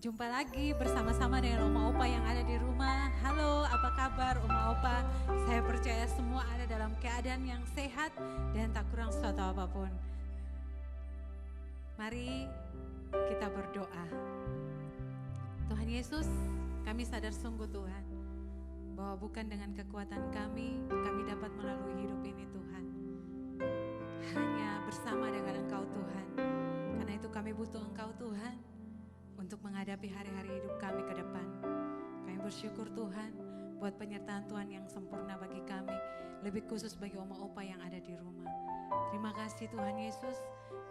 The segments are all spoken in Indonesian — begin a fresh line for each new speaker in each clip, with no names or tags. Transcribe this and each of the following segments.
Jumpa lagi bersama-sama dengan Oma Opa yang ada di rumah. Halo, apa kabar Oma Opa? Saya percaya semua ada dalam keadaan yang sehat dan tak kurang suatu apapun. Mari kita berdoa. Tuhan Yesus, kami sadar sungguh Tuhan, bahwa bukan dengan kekuatan kami dapat melalui hidup ini Tuhan. Hanya bersama dengan Engkau Tuhan. Karena itu kami butuh Engkau Tuhan untuk menghadapi hari-hari hidup kami ke depan. Kami bersyukur Tuhan buat penyertaan Tuhan yang sempurna bagi kami, lebih khusus bagi Oma Opa yang ada di rumah. Terima kasih Tuhan Yesus,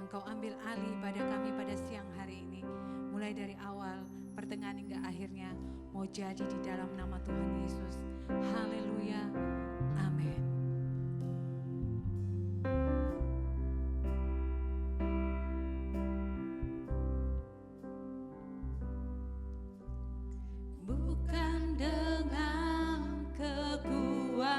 Engkau ambil alih pada kami pada siang hari ini. Mulai dari awal, pertengahan hingga akhirnya mau jadi di dalam nama Tuhan Yesus. Haleluya, amin. Bukan dengan kekuatanku,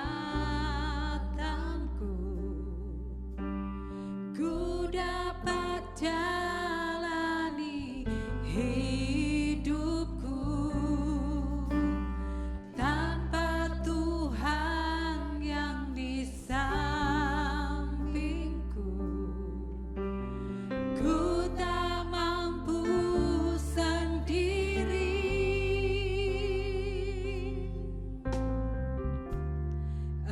ku dapat jalani hidupku tanpa Tuhan yang di sampingku. Ku tak mampu sendiri.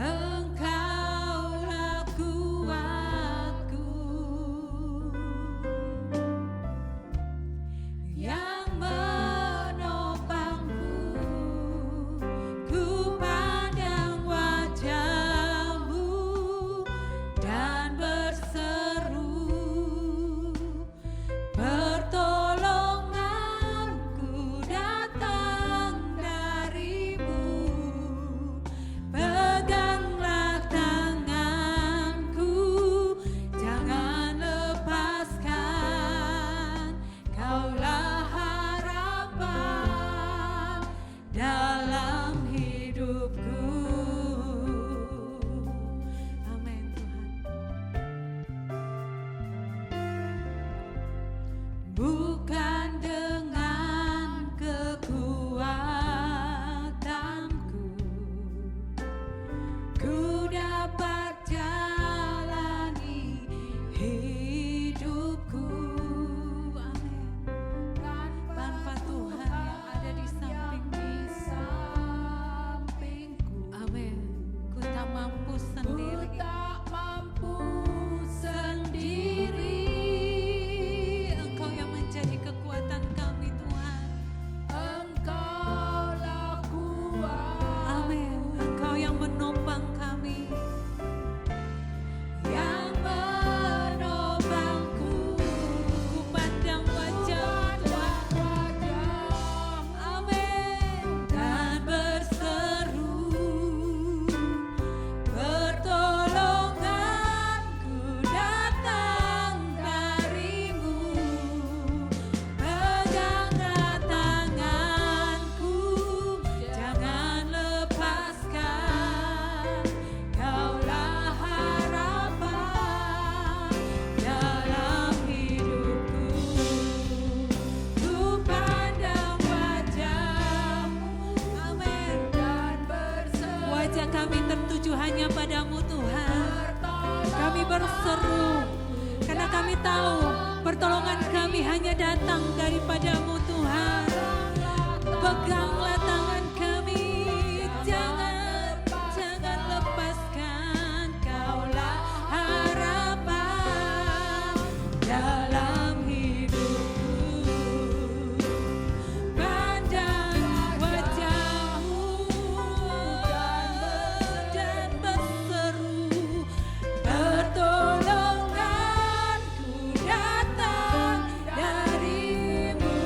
Engkaulah kuatku yang menopangku. Ku pandang wajah-Mu dan berseru, pertolonganku datang dari-Mu. Peganglah tanganku, jangan lepaskan. Kaulah harapan dalam hidupku. Amin Tuhan. Bukan dengan kekuatanku, ku dapat jalani hidupku. Amin. Tanpa Tuhan yang ada di sampingku. Amin. Ku tak mampu sendiri. Engkau yang menjadi kekuatan kami Tuhan. Amin. Engkau yang menopang kami, yang menopangku. Ku pandang wajah-Mu, amin, dan berseru, pertolonganku datang dari-Mu. Peganglah tanganku, jangan lepaskan. Kaulah harapan dalam hidupku. Ku pandang wajah-Mu, amin, dan berseru. Wajah kami tertuju hanya pada-Mu Tuhan. Kami berseru karena kami tahu pertolongan kami hanya datang daripada-Mu Tuhan. Peganglah tangan kami, jangan lepaskan. Kaulah harapan dalam hidupku. Pandang wajah-Mu dan berseru, pertolonganku datang dari-Mu.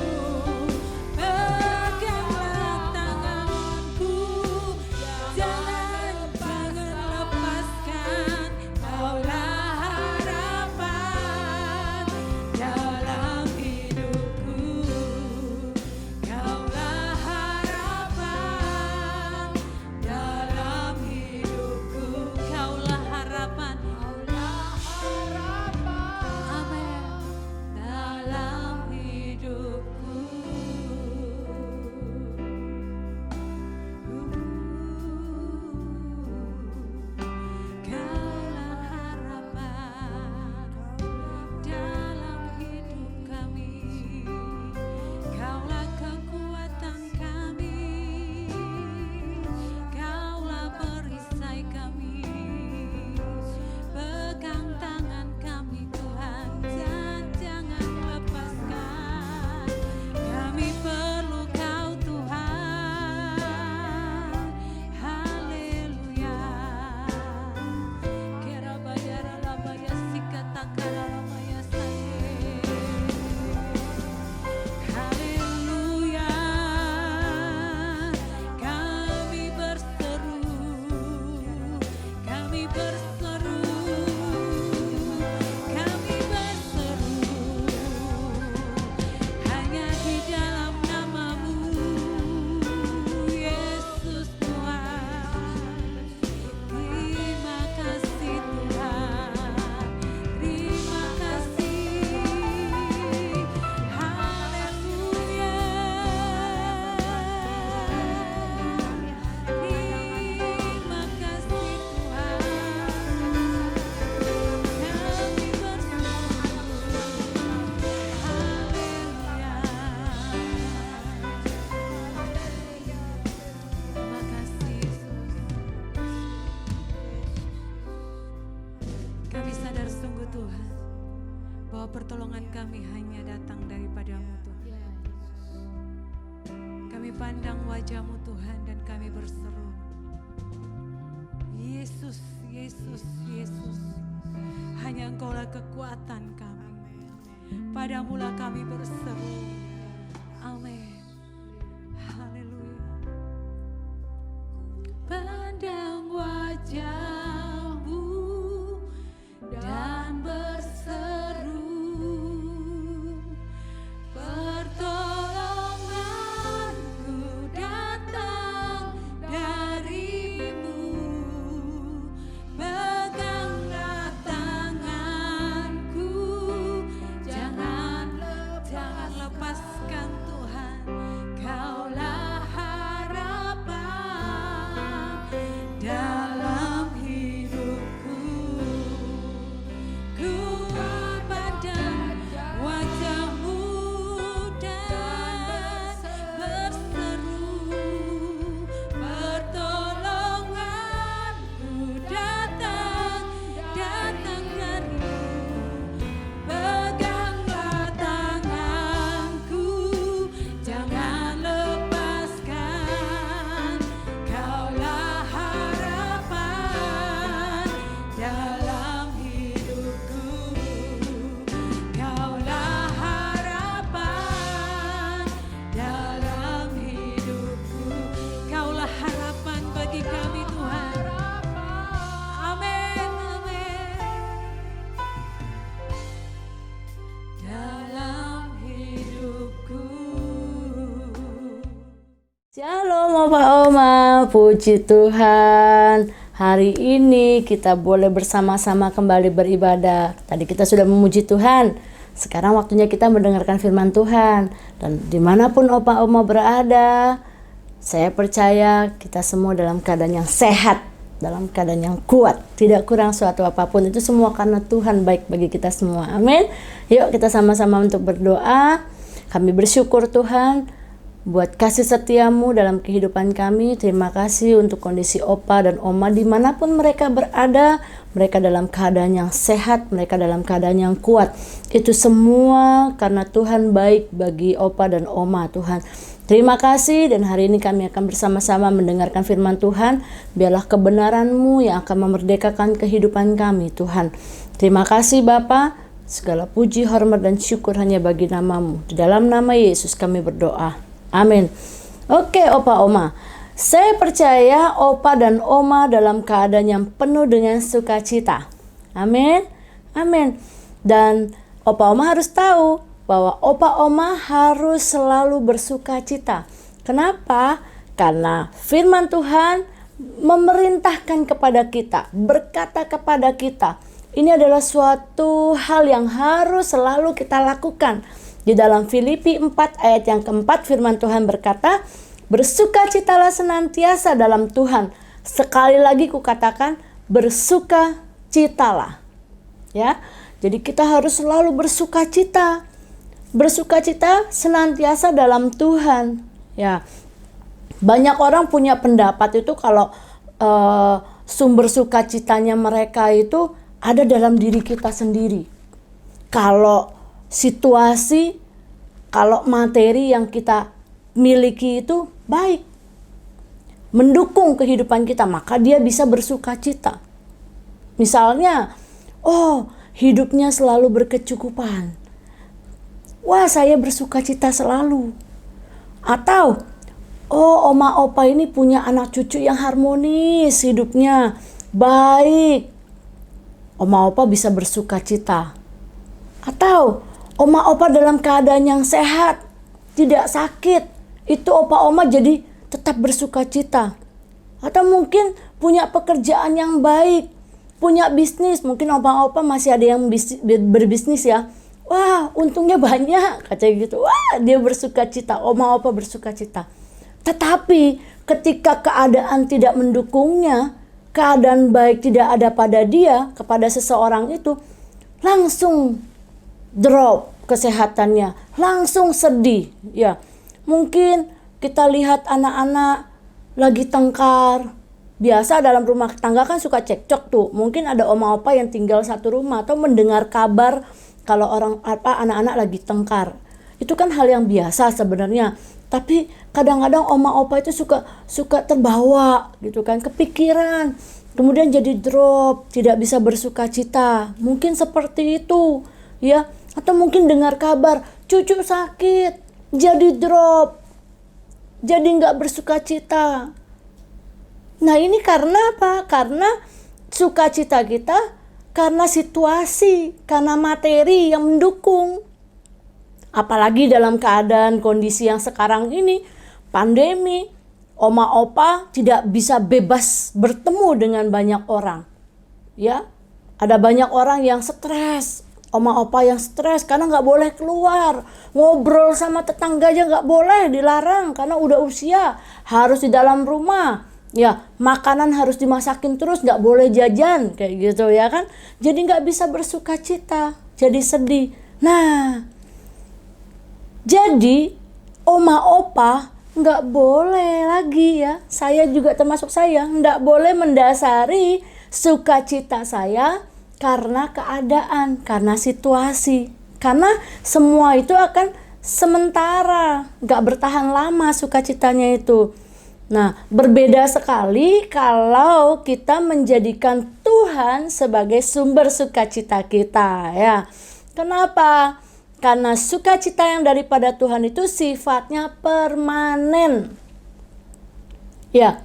kami hanya datang daripadamu Tuhan. Kami pandang wajah-Mu Tuhan dan kami berseru, Yesus, Yesus, Yesus. Hanya Engkaulah kekuatan kami. Padamulah kami berseru. Amin. Haleluya. Pandang wajah-Mu dan berseru, pertolonganku datang dari-Mu. Peganglah tanganku, jangan lepaskan Tuhan. Kaulah harapan dalam hidupku. Ku pandang wajah-Mu dan berseru, pertolonganku datang dari-Mu. Peganglah tanganku, jangan lepaskan. Kaulah harapan dalam hidupku. Kaulah harapan dalam hidupku. Kaulah harapan bagi kami Tuhan. Amin, amin. Dalam hidupku.
Shalom Opa Oma, puji Tuhan. Hari ini kita boleh bersama-sama kembali beribadah. Tadi kita sudah memuji Tuhan. Sekarang waktunya kita mendengarkan firman Tuhan. Dan dimanapun Opa Oma berada, saya percaya kita semua dalam keadaan yang sehat, dalam keadaan yang kuat, tidak kurang suatu apapun. Itu semua karena Tuhan baik bagi kita semua. Amin. Yuk kita sama-sama untuk berdoa. Kami bersyukur Tuhan buat kasih setia-Mu dalam kehidupan kami. Terima kasih untuk kondisi Opa dan Oma dimanapun mereka berada. Mereka dalam keadaan yang sehat, mereka dalam keadaan yang kuat. Itu semua karena Tuhan baik bagi Opa dan Oma Tuhan. Terima kasih, dan hari ini kami akan bersama-sama mendengarkan firman Tuhan. Biarlah kebenaran-Mu yang akan memerdekakan kehidupan kami Tuhan. Terima kasih Bapa. Segala puji, hormat, dan syukur hanya bagi nama-Mu. Di dalam nama Yesus kami berdoa. Amin. Oke Opa Oma, saya percaya Opa dan Oma dalam keadaan yang penuh dengan sukacita. Amin. Amin. Dan Opa Oma harus tahu bahwa Opa Oma harus selalu bersukacita. Kenapa? Karena firman Tuhan memerintahkan kepada kita, berkata kepada kita, ini adalah suatu hal yang harus selalu kita lakukan. Di dalam Filipi 4 ayat yang keempat firman Tuhan berkata, bersukacitalah senantiasa dalam Tuhan. Sekali lagi kukatakan, bersukacitalah. Ya, jadi kita harus selalu bersukacita. Bersukacita senantiasa dalam Tuhan. Ya, banyak orang punya pendapat itu kalau sumber sukacitanya mereka itu ada dalam diri kita sendiri. Kalau situasi, kalau materi yang kita miliki itu baik, mendukung kehidupan kita, maka dia bisa bersukacita. Misalnya, hidupnya selalu berkecukupan. Wah, saya bersukacita selalu. Atau, Oma Opa ini punya anak cucu yang harmonis, hidupnya baik. Oma Opa bisa bersukacita. Atau, Oma Opa dalam keadaan yang sehat, tidak sakit. Itu Opa Oma jadi tetap bersukacita. Atau mungkin punya pekerjaan yang baik, punya bisnis. Mungkin Opa masih ada yang berbisnis ya. Wah, untungnya banyak, katanya gitu. Wah, dia bersukacita, Oma Opa bersukacita. Tetapi ketika keadaan tidak mendukungnya, keadaan baik tidak ada pada dia, kepada seseorang itu, langsung drop kesehatannya, langsung sedih. Ya, mungkin kita lihat anak-anak lagi tengkar. Biasa dalam rumah tangga kan suka cekcok tuh. Mungkin ada Oma Opa yang tinggal satu rumah atau mendengar kabar kalau anak-anak lagi tengkar. Itu kan hal yang biasa sebenarnya. Tapi kadang-kadang oma opa itu suka terbawa gitu kan, kepikiran. Kemudian jadi drop, tidak bisa bersuka cita. Mungkin seperti itu, ya. Atau mungkin dengar kabar cucu sakit, jadi drop, jadi nggak bersuka cita. Nah ini karena apa? Karena sukacita kita karena situasi, karena materi yang mendukung. Apalagi dalam keadaan kondisi yang sekarang ini, pandemi, oma opa tidak bisa bebas bertemu dengan banyak orang. Ya, ada banyak orang yang stres, oma opa yang stres karena nggak boleh keluar, ngobrol sama tetangga aja nggak boleh, dilarang karena udah usia, harus di dalam rumah. Ya, makanan harus dimasakin terus, nggak boleh jajan kayak gitu ya kan. Jadi nggak bisa bersuka cita, jadi sedih. Nah, jadi oma opa nggak boleh lagi ya. Saya juga termasuk saya, nggak boleh mendasari sukacita saya karena keadaan, karena situasi. Karena semua itu akan sementara, nggak bertahan lama sukacitanya itu. Nah, berbeda sekali kalau kita menjadikan Tuhan sebagai sumber sukacita kita ya. Kenapa? Karena sukacita yang daripada Tuhan itu sifatnya permanen. Ya,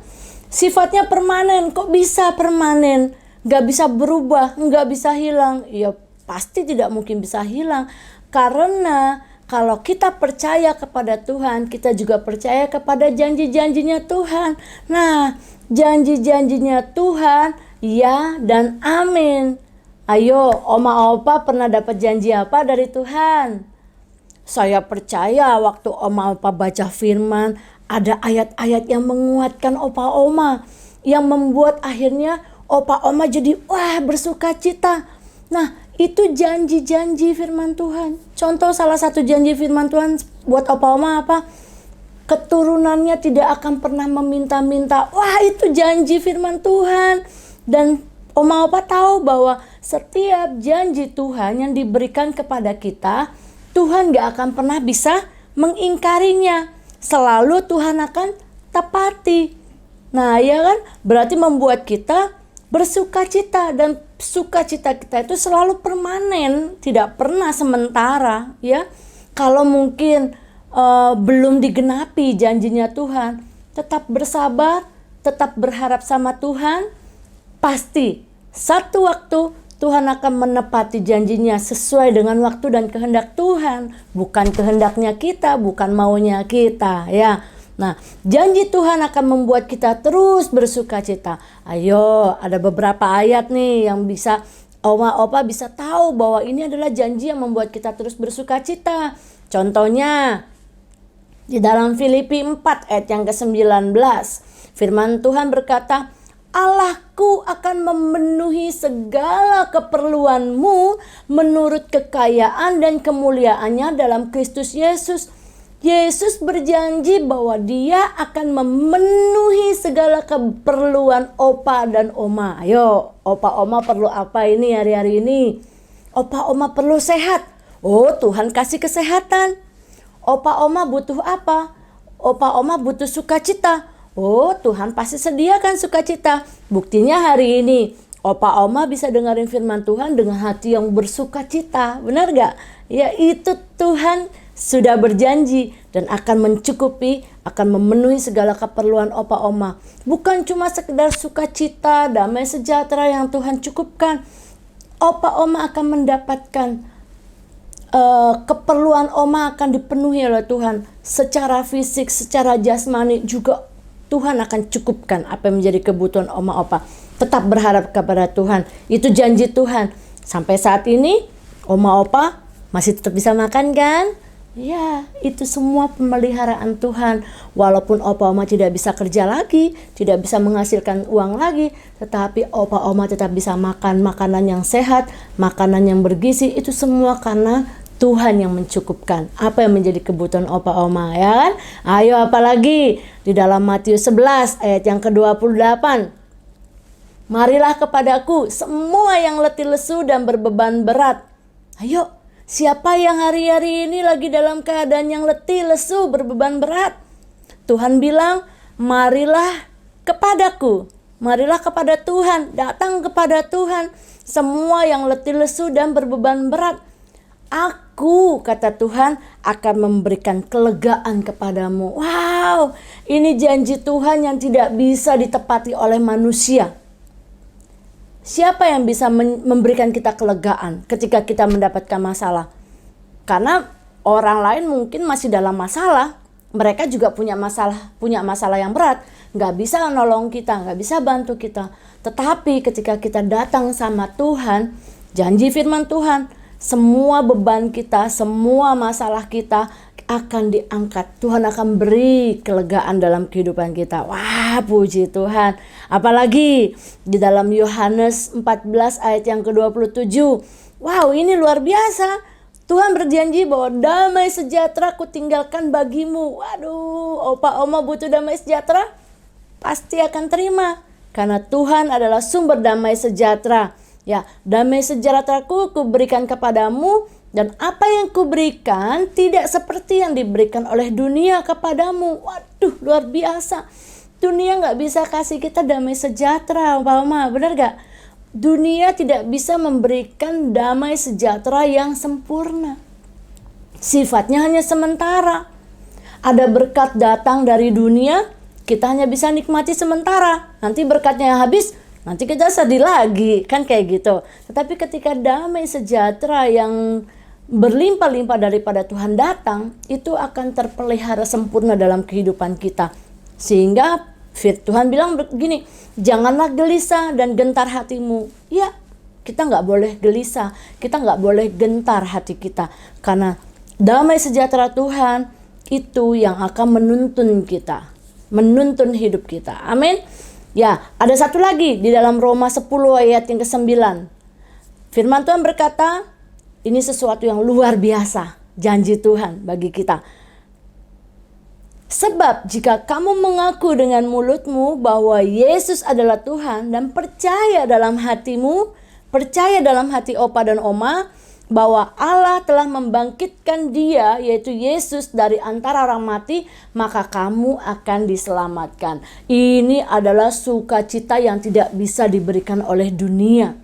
sifatnya permanen. Kok bisa permanen? Gak bisa berubah, gak bisa hilang. Ya pasti tidak mungkin bisa hilang. Karena kalau kita percaya kepada Tuhan, kita juga percaya kepada janji-janjinya Tuhan. Nah, janji-janjinya Tuhan, ya dan amin. Ayo, oma opa pernah dapat janji apa dari Tuhan? Saya percaya waktu oma opa baca firman, ada ayat-ayat yang menguatkan opa oma, yang membuat akhirnya opa oma jadi bersuka cita. Nah, itu janji-janji firman Tuhan. Contoh salah satu janji firman Tuhan buat opa oma apa? Keturunannya tidak akan pernah meminta-minta. Wah, itu janji firman Tuhan. Dan oma opa tahu bahwa setiap janji Tuhan yang diberikan kepada kita, Tuhan gak akan pernah bisa mengingkarinya. Selalu Tuhan akan tepati. Nah, ya kan? Berarti membuat kita bersukacita, dan sukacita kita itu selalu permanen, tidak pernah sementara ya. Kalau mungkin belum digenapi janjinya Tuhan, tetap bersabar, tetap berharap sama Tuhan, pasti satu waktu Tuhan akan menepati janjinya sesuai dengan waktu dan kehendak Tuhan, bukan kehendaknya kita, bukan maunya kita ya. Nah, janji Tuhan akan membuat kita terus bersuka cita. Ayo, ada beberapa ayat nih yang bisa oma opa bisa tahu bahwa ini adalah janji yang membuat kita terus bersuka cita. Contohnya di dalam Filipi 4 ayat yang ke-19. Firman Tuhan berkata, Allahku akan memenuhi segala keperluanmu menurut kekayaan dan kemuliaannya dalam Kristus Yesus. Yesus berjanji bahwa dia akan memenuhi segala keperluan opa dan oma. Ayo, opa oma perlu apa ini hari-hari ini? Opa oma perlu sehat. Oh, Tuhan kasih kesehatan. Opa oma butuh apa? Opa oma butuh sukacita. Oh, Tuhan pasti sediakan sukacita. Buktinya hari ini opa oma bisa dengerin firman Tuhan dengan hati yang bersukacita. Benar gak? Ya, itu Tuhan sudah berjanji dan akan mencukupi, akan memenuhi segala keperluan opa oma. Bukan cuma sekedar sukacita, damai sejahtera yang Tuhan cukupkan. Opa oma akan mendapatkan keperluan oma akan dipenuhi oleh Tuhan. Secara fisik, secara jasmani juga Tuhan akan cukupkan apa yang menjadi kebutuhan oma opa. Tetap berharap kepada Tuhan. Itu janji Tuhan. Sampai saat ini oma opa masih tetap bisa makan kan? Ya, itu semua pemeliharaan Tuhan. Walaupun opa oma tidak bisa kerja lagi, tidak bisa menghasilkan uang lagi, tetapi opa oma tetap bisa makan makanan yang sehat, makanan yang bergizi. Itu semua karena Tuhan yang mencukupkan apa yang menjadi kebutuhan opa oma, ya kan? Ayo, apalagi di dalam Matius 11 ayat yang ke-28. Marilah kepadaku semua yang letih lesu dan berbeban berat. Ayo, Siapa yang hari-hari ini lagi dalam keadaan yang letih, lesu, berbeban berat? Tuhan bilang, marilah kepadaku. Marilah kepada Tuhan, datang kepada Tuhan. Semua yang letih, lesu, dan berbeban berat. Aku, kata Tuhan, akan memberikan kelegaan kepadamu. Wow, ini janji Tuhan yang tidak bisa ditepati oleh manusia. Siapa yang bisa memberikan kita kelegaan ketika kita mendapatkan masalah? Karena orang lain mungkin masih dalam masalah. Mereka juga punya masalah yang berat. Nggak bisa nolong kita, nggak bisa bantu kita. Tetapi ketika kita datang sama Tuhan, janji firman Tuhan, semua beban kita, semua masalah kita akan diangkat. Tuhan akan beri kelegaan dalam kehidupan kita. Wah, puji Tuhan. Apalagi di dalam Yohanes 14 ayat yang ke-27. Wow, ini luar biasa. Tuhan berjanji bahwa damai sejahtera ku tinggalkan bagimu. Waduh, opa oma butuh damai sejahtera? Pasti akan terima. Karena Tuhan adalah sumber damai sejahtera. Ya, damai sejahtera ku berikan kepadamu, dan apa yang kuberikan tidak seperti yang diberikan oleh dunia kepadamu. Waduh, luar biasa. Dunia gak bisa kasih kita damai sejahtera, Pak Oma, benar gak? Dunia tidak bisa memberikan damai sejahtera yang sempurna. Sifatnya hanya sementara. Ada berkat datang dari dunia, kita hanya bisa nikmati sementara. Nanti berkatnya habis, nanti kita sedih lagi, kan kayak gitu. Tetapi ketika damai sejahtera yang berlimpah-limpah daripada Tuhan datang, itu akan terpelihara sempurna dalam kehidupan kita. Sehingga Tuhan bilang begini, janganlah gelisah dan gentar hatimu. Ya, kita nggak boleh gelisah, kita nggak boleh gentar hati kita. Karena damai sejahtera Tuhan itu yang akan menuntun kita, menuntun hidup kita. Amin. Ya, ada satu lagi di dalam Roma 10 ayat yang ke-9. Firman Tuhan berkata, ini sesuatu yang luar biasa, janji Tuhan bagi kita. Sebab jika kamu mengaku dengan mulutmu bahwa Yesus adalah Tuhan dan percaya dalam hatimu, percaya dalam hati opa dan oma, bahwa Allah telah membangkitkan dia, yaitu Yesus, dari antara orang mati, maka kamu akan diselamatkan. Ini adalah sukacita yang tidak bisa diberikan oleh dunia.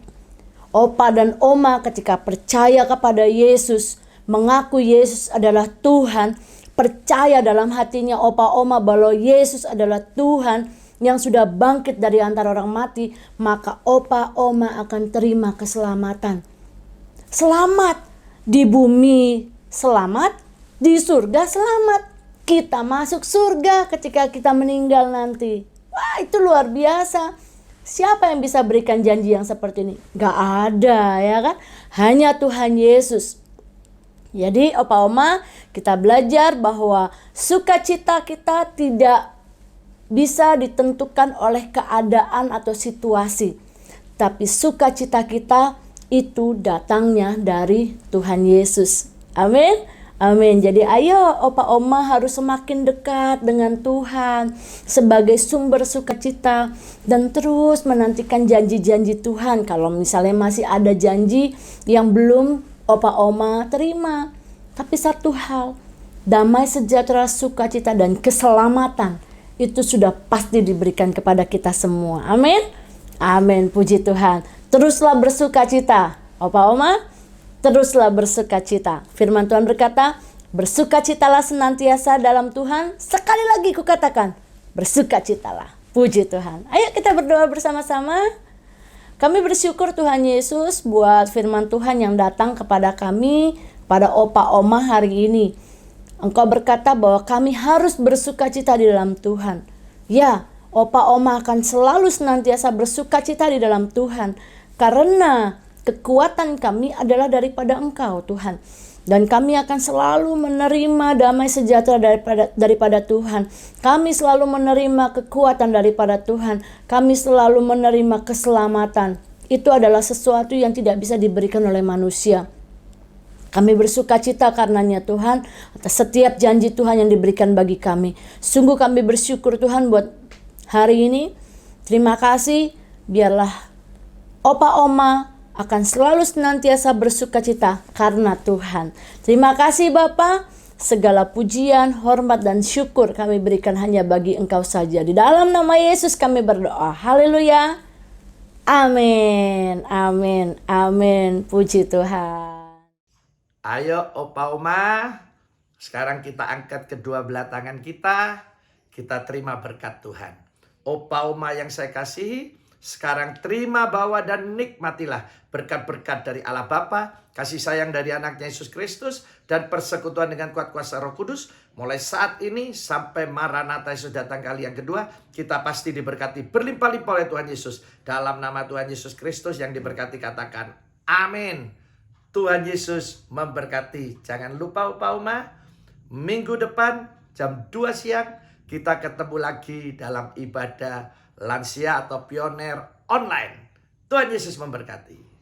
Opa dan oma ketika percaya kepada Yesus, mengaku Yesus adalah Tuhan, percaya dalam hatinya opa oma bahwa Yesus adalah Tuhan yang sudah bangkit dari antara orang mati, maka opa oma akan terima keselamatan. Selamat di bumi, selamat di surga, selamat. Kita masuk surga ketika kita meninggal nanti. Wah, itu luar biasa. Siapa yang bisa berikan janji yang seperti ini? Gak ada, ya kan? Hanya Tuhan Yesus. Jadi opa oma, kita belajar bahwa sukacita kita tidak bisa ditentukan oleh keadaan atau situasi. Tapi sukacita kita itu datangnya dari Tuhan Yesus. Amin. Amin. Jadi ayo opa oma harus semakin dekat dengan Tuhan sebagai sumber sukacita dan terus menantikan janji-janji Tuhan. Kalau misalnya masih ada janji yang belum opa oma terima. Tapi satu hal, damai sejahtera, sukacita dan keselamatan itu sudah pasti diberikan kepada kita semua. Amin. Amin. Puji Tuhan. Teruslah bersukacita. Opa oma, teruslah bersukacita. Firman Tuhan berkata, bersukacitalah senantiasa dalam Tuhan. Sekali lagi kukatakan, bersukacitalah. Puji Tuhan. Ayo kita berdoa bersama-sama. Kami bersyukur Tuhan Yesus buat firman Tuhan yang datang kepada kami, pada opa oma hari ini. Engkau berkata bahwa kami harus bersukacita di dalam Tuhan. Ya, opa oma akan selalu senantiasa bersukacita di dalam Tuhan. Karena kekuatan kami adalah daripada Engkau Tuhan. Dan kami akan selalu menerima damai sejahtera daripada Tuhan. Kami selalu menerima kekuatan daripada Tuhan. Kami selalu menerima keselamatan. Itu adalah sesuatu yang tidak bisa diberikan oleh manusia. Kami bersukacita karenanya Tuhan atas setiap janji Tuhan yang diberikan bagi kami. Sungguh kami bersyukur Tuhan buat hari ini. Terima kasih, biarlah opa oma akan selalu senantiasa bersuka cita karena Tuhan. Terima kasih Bapa, segala pujian, hormat, dan syukur kami berikan hanya bagi Engkau saja. Di dalam nama Yesus kami berdoa. Haleluya. Amin, amin, amin. Puji Tuhan.
Ayo Opa Oma, sekarang kita angkat kedua belah tangan kita terima berkat Tuhan. Opa Oma yang saya kasihi, sekarang terima, bawa dan nikmatilah berkat-berkat dari Allah Bapa, kasih sayang dari anaknya Yesus Kristus, dan persekutuan dengan kuat kuasa Roh Kudus. Mulai saat ini sampai Maranatha Yesus datang kali yang kedua, kita pasti diberkati berlimpah-limpah oleh Tuhan Yesus. Dalam nama Tuhan Yesus Kristus yang diberkati katakan amin. Tuhan Yesus memberkati. Jangan lupa Opa Oma, minggu depan jam 2 siang kita ketemu lagi dalam ibadah lansia atau pioner online. Tuhan Yesus memberkati.